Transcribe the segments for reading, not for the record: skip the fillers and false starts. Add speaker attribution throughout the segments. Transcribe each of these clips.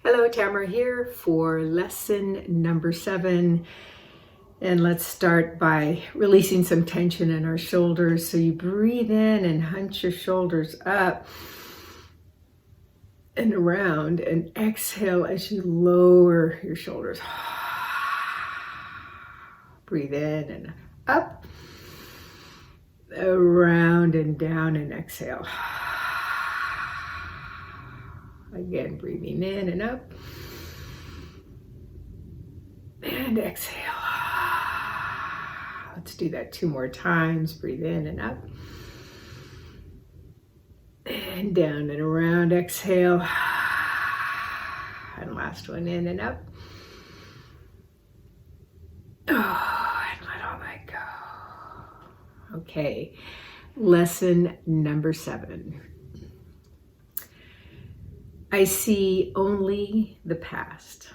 Speaker 1: Hello, Tamara here for lesson number 7. And let's start by releasing some tension in our shoulders. So you breathe in and hunch your shoulders up and around, and exhale as you lower your shoulders. Breathe in and up, around and down, and exhale. Again, breathing in and up, and exhale. Let's do that 2 more times. Breathe in and up, and down and around. Exhale. And last one, in and up. Oh, and let all that go. Okay, lesson number 7. I see only the past.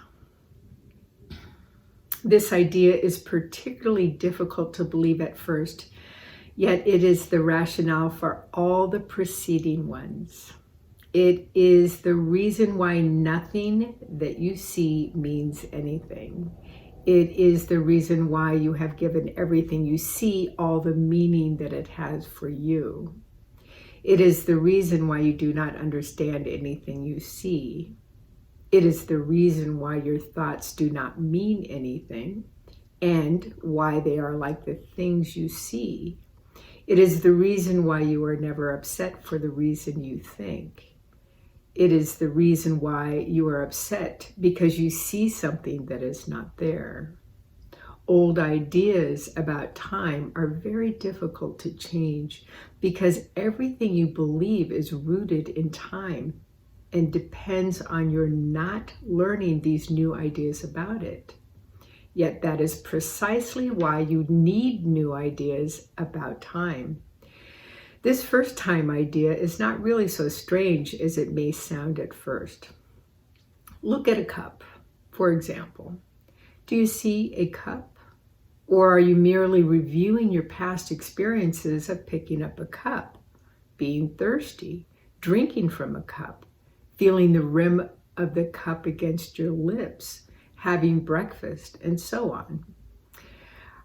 Speaker 1: This idea is particularly difficult to believe at first, yet it is the rationale for all the preceding ones. It is the reason why nothing that you see means anything. It is the reason why you have given everything you see all the meaning that it has for you. It is the reason why you do not understand anything you see. It is the reason why your thoughts do not mean anything, and why they are like the things you see. It is the reason why you are never upset for the reason you think. It is the reason why you are upset because you see something that is not there. Old ideas about time are very difficult to change because everything you believe is rooted in time and depends on your not learning these new ideas about it. Yet that is precisely why you need new ideas about time. This first time idea is not really so strange as it may sound at first. Look at a cup, for example. Do you see a cup? Or are you merely reviewing your past experiences of picking up a cup, being thirsty, drinking from a cup, feeling the rim of the cup against your lips, having breakfast, and so on?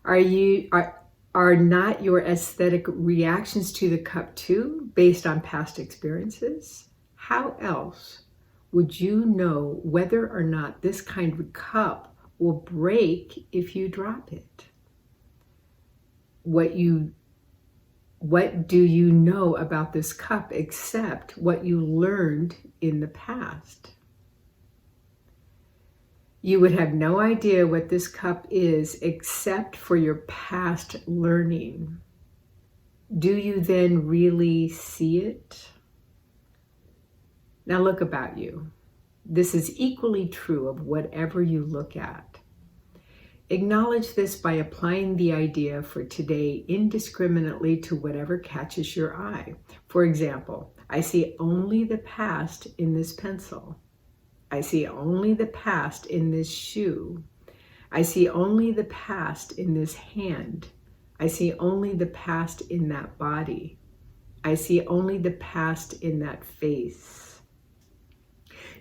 Speaker 1: Are not your aesthetic reactions to the cup too based on past experiences? How else would you know whether or not this kind of cup will break if you drop it? What do you know about this cup except what you learned in the past? You would have no idea what this cup is except for your past learning. Do you then really see it? Now look about you. This is equally true of whatever you look at. Acknowledge this by applying the idea for today indiscriminately to whatever catches your eye. For example, I see only the past in this pencil. I see only the past in this shoe. I see only the past in this hand. I see only the past in that body. I see only the past in that face.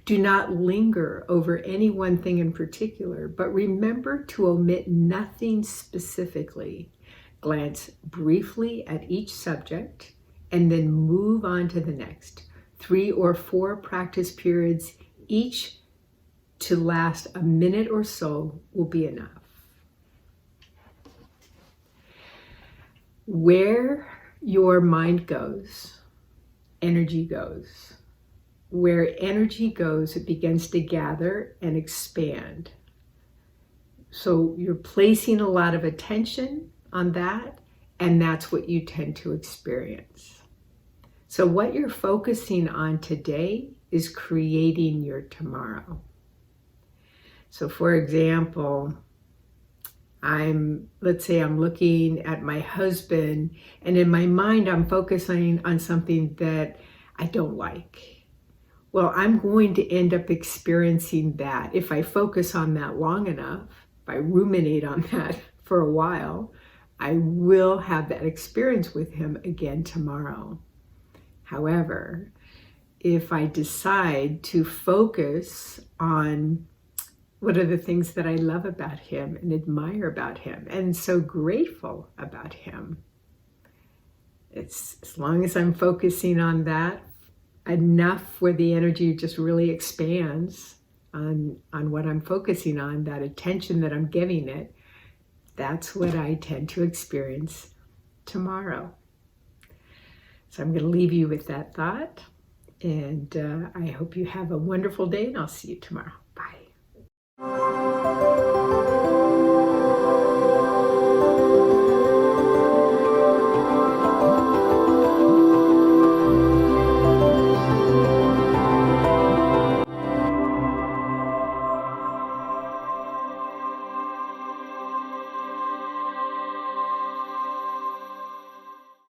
Speaker 1: Do not linger over any one thing in particular, but remember to omit nothing specifically. Glance briefly at each subject and then move on to the next. 3 or 4 practice periods, each to last a minute or so, will be enough. Where your mind goes, energy goes. Where energy goes, it begins to gather and expand. So you're placing a lot of attention on that, and that's what you tend to experience. So what you're focusing on today is creating your tomorrow. So for example, let's say I'm looking at my husband, and in my mind I'm focusing on something that I don't like. Well, I'm going to end up experiencing that. If I focus on that long enough, if I ruminate on that for a while, I will have that experience with him again tomorrow. However, if I decide to focus on what are the things that I love about him and admire about him and so grateful about him. It's as long as I'm focusing on that enough where the energy just really expands on what I'm focusing on, that attention that I'm giving it, that's what I tend to experience tomorrow. So I'm going to leave you with that thought, and I hope you have a wonderful day, and I'll see you tomorrow.